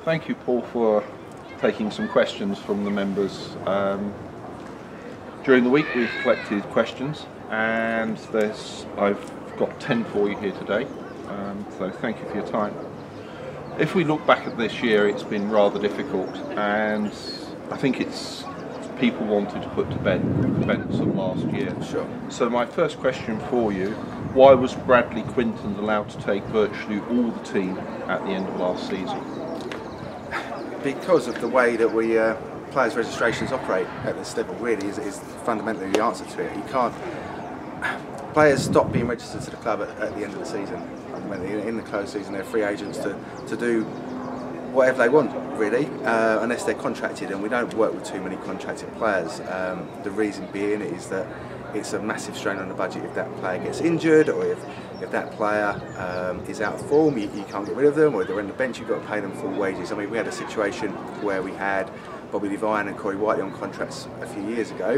Thank you, Paul, for taking some questions from the members. During the week we've collected questions, and I've got 10 for you here today, so thank you for your time. If we look back at this year, it's been rather difficult, and I think it's people wanted to put to bed the events of last year. Sure. So my first question for you, why was Bradley Quinton allowed to take virtually all the team at the end of last season? Because of the way that we players' registrations operate at this level, really is fundamentally the answer to it. You can't. Players stop being registered to the club at the end of the season. In the closed season, they're free agents to do whatever they want, really, unless they're contracted, and we don't work with too many contracted players. The reason being is that it's a massive strain on the budget if that player gets injured, or if that player is out of form, you can't get rid of them, or if they're on the bench, you've got to pay them full wages. I mean, we had a situation where we had Bobby Devine and Corey Whiteley on contracts a few years ago.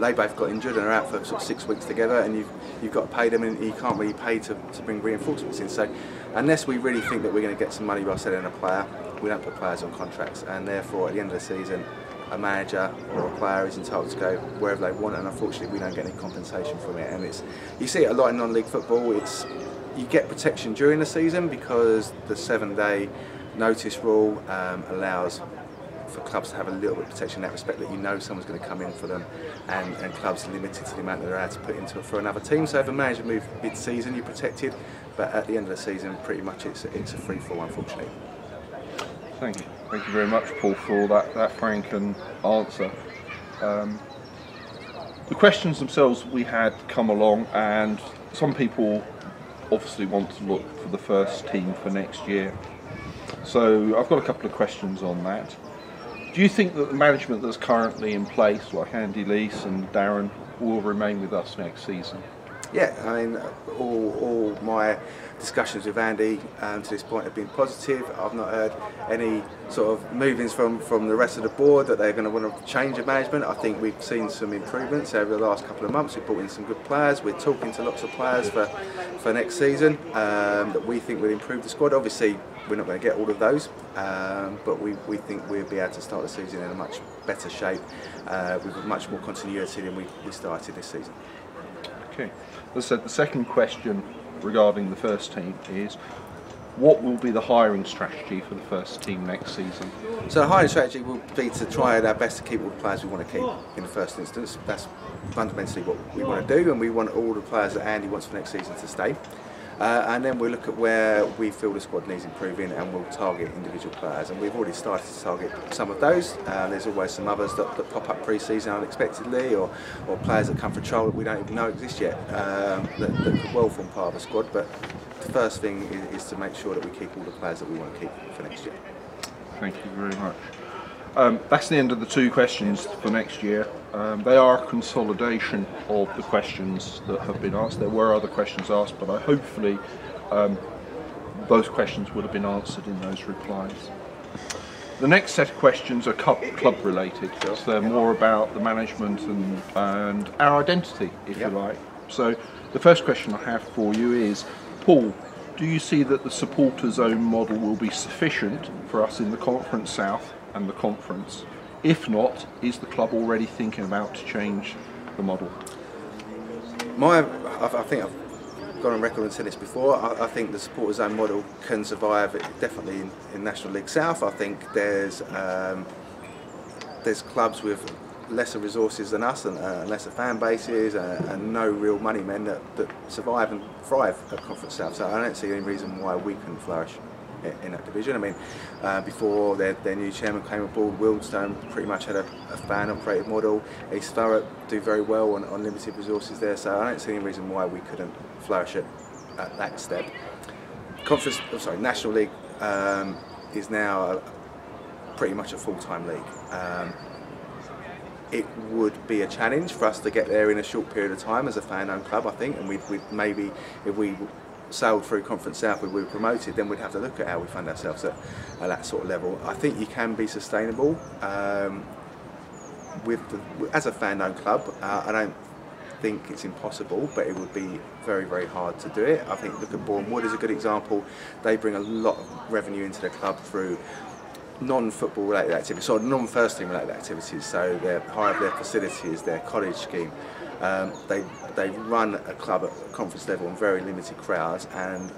They both got injured and are out for sort of 6 weeks together, and you've got to pay them, and you can't really pay to bring reinforcements in. So unless we really think that we're going to get some money by selling a player, we don't put players on contracts, and therefore at the end of the season a manager or a player is entitled to go wherever they want, and unfortunately we don't get any compensation from it. And you see it a lot in non-league football. You get protection during the season because the 7-day notice rule allows for clubs to have a little bit of protection in that respect, that you know someone's going to come in for them, and clubs are limited to the amount that they're allowed to put into it for another team. So if a manager moves mid-season, you're protected, but at the end of the season, pretty much it's a free fall, unfortunately. Thank you. Thank you very much, Paul, for that frank answer. The questions themselves we had come along, and some people obviously want to look for the first team for next year. So I've got a couple of questions on that. Do you think that the management that's currently in place, like Andy Lees and Darren, will remain with us next season? Yeah, I mean, all my discussions with Andy to this point have been positive. I've not heard any sort of movings from the rest of the board that they're going to want to change the management. I think we've seen some improvements over the last couple of months. We've brought in some good players. We're talking to lots of players for next season that we think will improve the squad. Obviously, we're not going to get all of those, but we think we'll be able to start the season in a much better shape with much more continuity than we started this season. Okay. As I said, the second question regarding the first team is, what will be the hiring strategy for the first team next season? So the hiring strategy will be to try our best to keep all the players we want to keep in the first instance. That's fundamentally what we want to do, and we want all the players that Andy wants for next season to stay. And then we'll look at where we feel the squad needs improving, and we'll target individual players. And we've already started to target some of those. There's always some others that pop up pre-season unexpectedly, or players that come for trial that we don't even know exist yet, that could well form part of the squad. But the first thing is to make sure that we keep all the players that we want to keep for next year. Thank you very much. That's the end of the two questions for next year. They are a consolidation of the questions that have been asked. There were other questions asked, but hopefully those questions would have been answered in those replies. The next set of questions are club related, so they're more about the management and our identity, if you like. So the first question I have for you is, Paul, do you see that the supporters' own model will be sufficient for us in the Conference South and the Conference? If not, is the club already thinking about to change the model? I think I've gone on record and said this before. I think the supporters' own model can survive definitely in National League South. I think there's clubs with lesser resources than us and lesser fan bases and no real money men that survive and thrive at Conference South. So I don't see any reason why we couldn't flourish in that division. I mean, before their new chairman came aboard, Wealdstone pretty much had a fan-operated model. East Thurrock do very well on limited resources there, so I don't see any reason why we couldn't flourish at that step. National League is now pretty much a full-time league. It would be a challenge for us to get there in a short period of time as a fan-owned club, I think, and we'd maybe, if we sailed through Conference South, we were promoted, then we'd have to look at how we fund ourselves at that sort of level. I think you can be sustainable as a fan-owned club. I don't think it's impossible, but it would be very, very hard to do it. I think look at Bourne Wood as a good example. They bring a lot of revenue into the club through non-football related activities, sort of non-first team related activities. So they're higher their facilities, their college scheme. They run a club at conference level on very limited crowds, and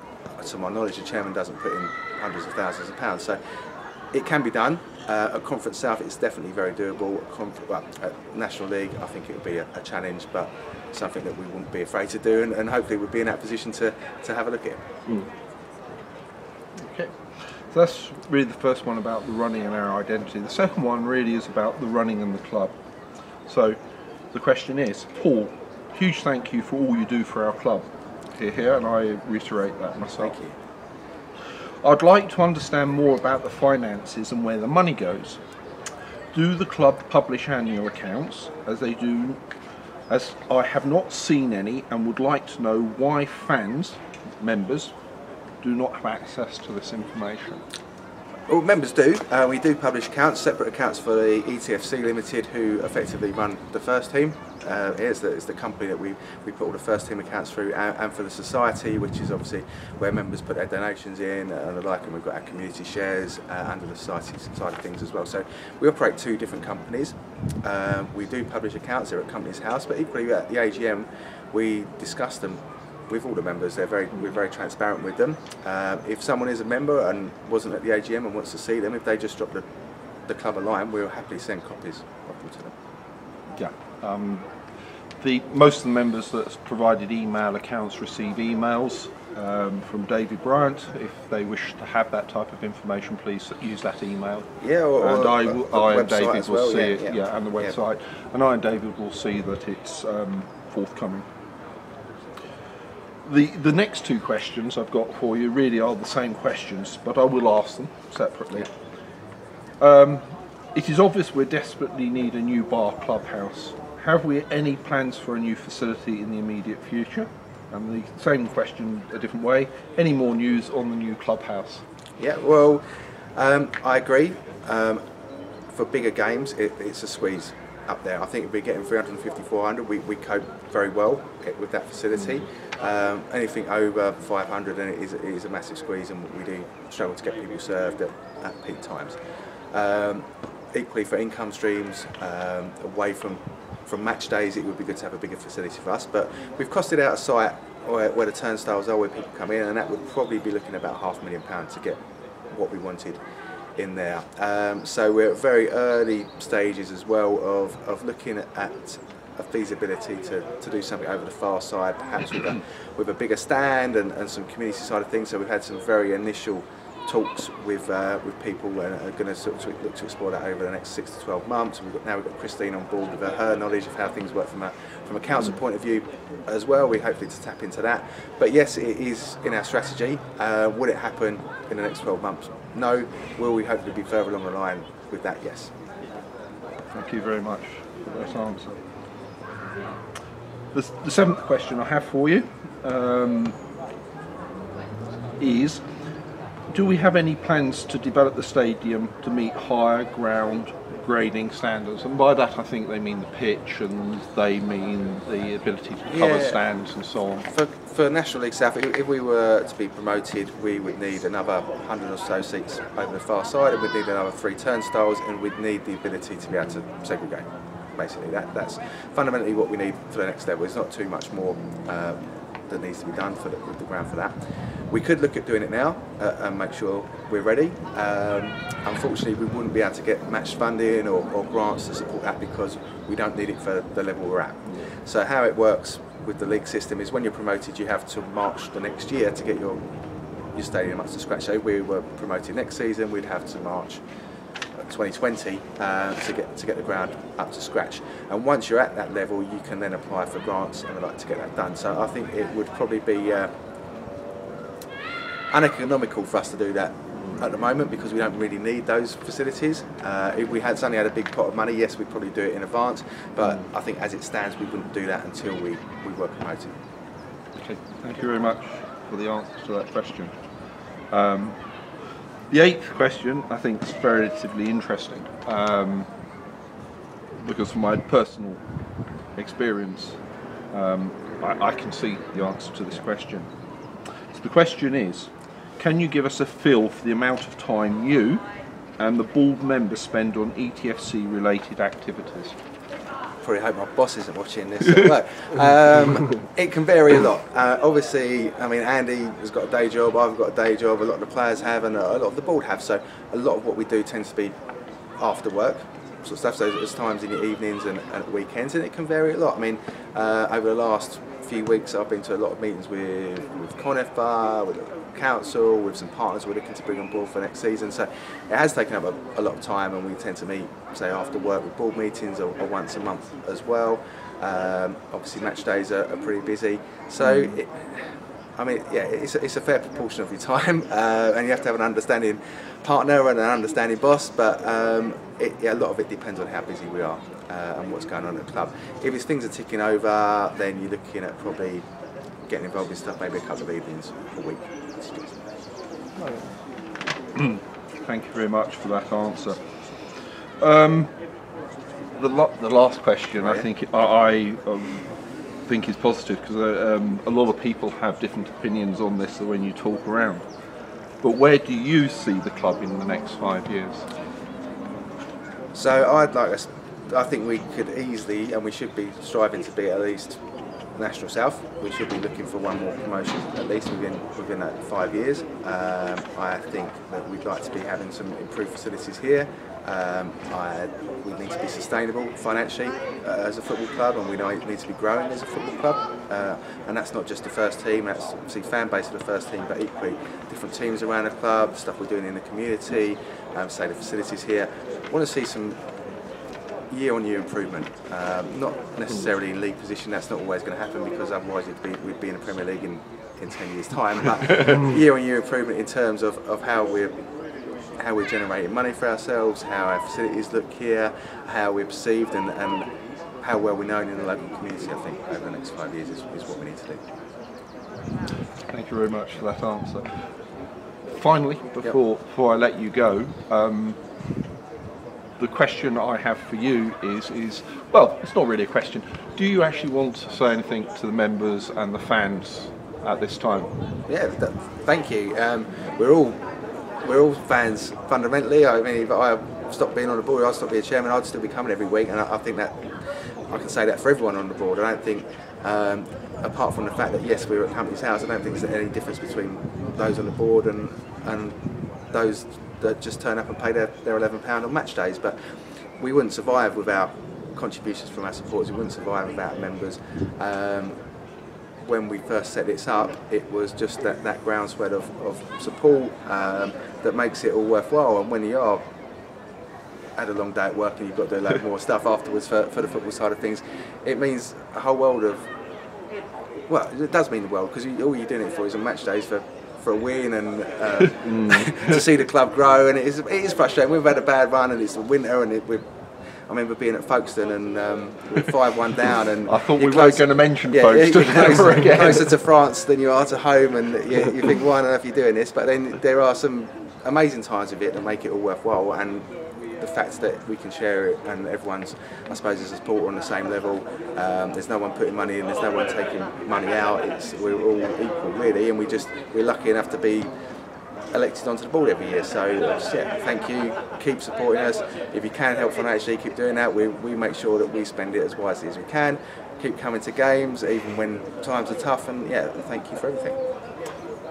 to my knowledge, the chairman doesn't put in hundreds of thousands of pounds. So it can be done. At Conference South, it's definitely very doable. At National League, I think it would be a challenge, but something that we wouldn't be afraid to do, and hopefully we'll be in that position to have a look at it. Okay, so that's really the first one about the running and our identity. The second one really is about the running and the club. So the question is, Paul, huge thank you for all you do for our club. Here, and I reiterate that myself. Thank you. I'd like to understand more about the finances and where the money goes. Do the club publish annual accounts, as they do, as I have not seen any, and would like to know why fans, members, do not have access to this information? Well, members do. We do publish accounts, separate accounts for the ETFC Limited, who effectively run the first team. It's the company that we put all the first team accounts through, and for the society, which is obviously where members put their donations in and the like, and we've got our community shares under the society side of things as well. So we operate two different companies. We do publish accounts here at Companies House, but equally at the AGM we discuss them with all the members. We're very transparent with them. If someone is a member and wasn't at the AGM and wants to see them, if they just drop the club a line, we'll happily send copies of them to them. Yeah. Most of the members that's provided email accounts receive emails from David Bryant. If they wish to have that type of information, please use that email. Yeah, and I and David will see it. Yeah, yeah, and the website. Yeah. And I and David will see that it's forthcoming. The next two questions I've got for you really are the same questions, but I will ask them separately. It is obvious we desperately need a new bar clubhouse. Have we any plans for a new facility in the immediate future? And the same question a different way. Any more news on the new clubhouse? Yeah, well, I agree. For bigger games, it's a squeeze up there. I think if we're getting 350, 400, we cope very well with that facility. Anything over 500, and it is a massive squeeze, and we do struggle to get people served at peak times. Equally for income streams, away from match days, it would be good to have a bigger facility for us, but we've costed out a site where the turnstiles are, where people come in, and that would probably be looking at about £500,000 to get what we wanted in there. So we're at very early stages as well of looking at a feasibility to do something over the far side, perhaps with a bigger stand and some community side of things. So we've had some very initial talks with people, and are going to sort of look to explore that over the next 6 to 12 months. Now we've got Christine on board with her knowledge of how things work from a council point of view as well. We hopefully to tap into that. But yes, it is in our strategy. Will it happen in the next 12 months? No. Will we hopefully be further along the line with that? Yes. Thank you very much for that answer. The seventh question I have for you is, do we have any plans to develop the stadium to meet higher ground grading standards? And by that I think they mean the pitch, and they mean the ability to cover stands and so on. For National League South, if we were to be promoted, we would need another 100 or so seats over the far side, and we'd need another 3 turnstiles, and we'd need the ability to be able to segregate. Basically, that's fundamentally what we need for the next level. There's not too much more that needs to be done with the ground for that. We could look at doing it now and make sure we're ready. Unfortunately, we wouldn't be able to get match funding or grants to support that, because we don't need it for the level we're at. So how it works with the league system is, when you're promoted, you have to march the next year to get your stadium up to scratch. So if we were promoted next season, we'd have to march 2020 to get the ground up to scratch, and once you're at that level, you can then apply for grants and the like to get that done. So I think it would probably be uneconomical for us to do that at the moment, because we don't really need those facilities. If we suddenly had a big pot of money, yes, we'd probably do it in advance, but I think as it stands, we wouldn't do that until we were promoted. Okay, thank you very much for the answer to that question. The eighth question I think is relatively interesting, because from my personal experience, I can see the answer to this question. So the question is, can you give us a feel for the amount of time you, and the board members spend on ETFC related activities? Probably hope my boss isn't watching this. Look, it can vary a lot. Obviously, I mean, Andy has got a day job, I've got a day job, a lot of the players have, and a lot of the board have. So a lot of what we do tends to be after work sort of stuff. So there's times in the evenings and at weekends, and it can vary a lot. I mean, over the last few weeks, I've been to a lot of meetings with CONEFBA, with the council, with some partners we're looking to bring on board for next season. So it has taken up a lot of time, and we tend to meet, say, after work with board meetings or once a month as well. Obviously, match days are pretty busy. So, I mean, yeah, it's a fair proportion of your time, and you have to have an understanding partner and an understanding boss. But yeah, a lot of it depends on how busy we are and what's going on at the club. If things are ticking over, then you're looking at probably getting involved in stuff maybe a couple of evenings a week. Thank you very much for that answer. The last question, I think I think is positive, because a lot of people have different opinions on this when you talk around. But where do you see the club in the next 5 years? So I think we could easily, and we should be striving to be at least National South. We should be looking for one more promotion at least within that 5 years. I think that we'd like to be having some improved facilities here. We need to be sustainable financially as a football club, and we need to be growing as a football club. And that's not just the first team, that's obviously fan base of the first team, but equally different teams around the club, stuff we're doing in the community, say the facilities here. I want to see some year-on-year improvement, not necessarily in league position. That's not always going to happen, because otherwise we'd be in the Premier League in 10 years' time. But year-on-year improvement in terms of how we're generating money for ourselves, how our facilities look here, how we're perceived, and how well we're known in the local community. I think over the next 5 years is what we need to do. Thank you very much for that answer. Finally, before I let you go, the question I have for you is, well, it's not really a question. Do you actually want to say anything to the members and the fans at this time? Yeah, thank you. We're all fans fundamentally. I mean, if I stopped being on the board, I'd stop being chairman, I'd still be coming every week, and I think that I can say that for everyone on the board. I don't think, apart from the fact that yes, we're at Company's House, I don't think there's any difference between those on the board and those that just turn up and pay their £11 on match days. But we wouldn't survive without contributions from our supporters. We wouldn't survive without members. When we first set this up, it was just that groundswell of support that makes it all worthwhile. And when you are had a long day at work and you've got to do a lot more stuff afterwards for the football side of things, it means a whole world of, well, it does mean the world, because all you're doing it for is on match days for a win and to see the club grow. And it is frustrating. We've had a bad run and it's winter, and I remember being at Folkestone and we're 5-1 down, and I thought we weren't going to mention Folkestone ever again. Closer to France than you are to home, and you think, why on earth are you doing this? But then there are some amazing times of it that make it all worthwhile, and the fact that we can share it and everyone's, I suppose, as a supporter on the same level. There's no one putting money in, there's no one taking money out. We're all equal really, and we're lucky enough to be elected onto the board every year. So yeah, thank you, keep supporting us. If you can help financially, keep doing that. We make sure that we spend it as wisely as we can. Keep coming to games even when times are tough, and yeah, thank you for everything.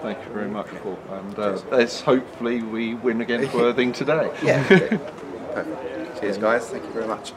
Thank you very much, Paul, and let's hopefully we win against Worthing today. Yeah. Perfect. Cheers guys, thank you very much.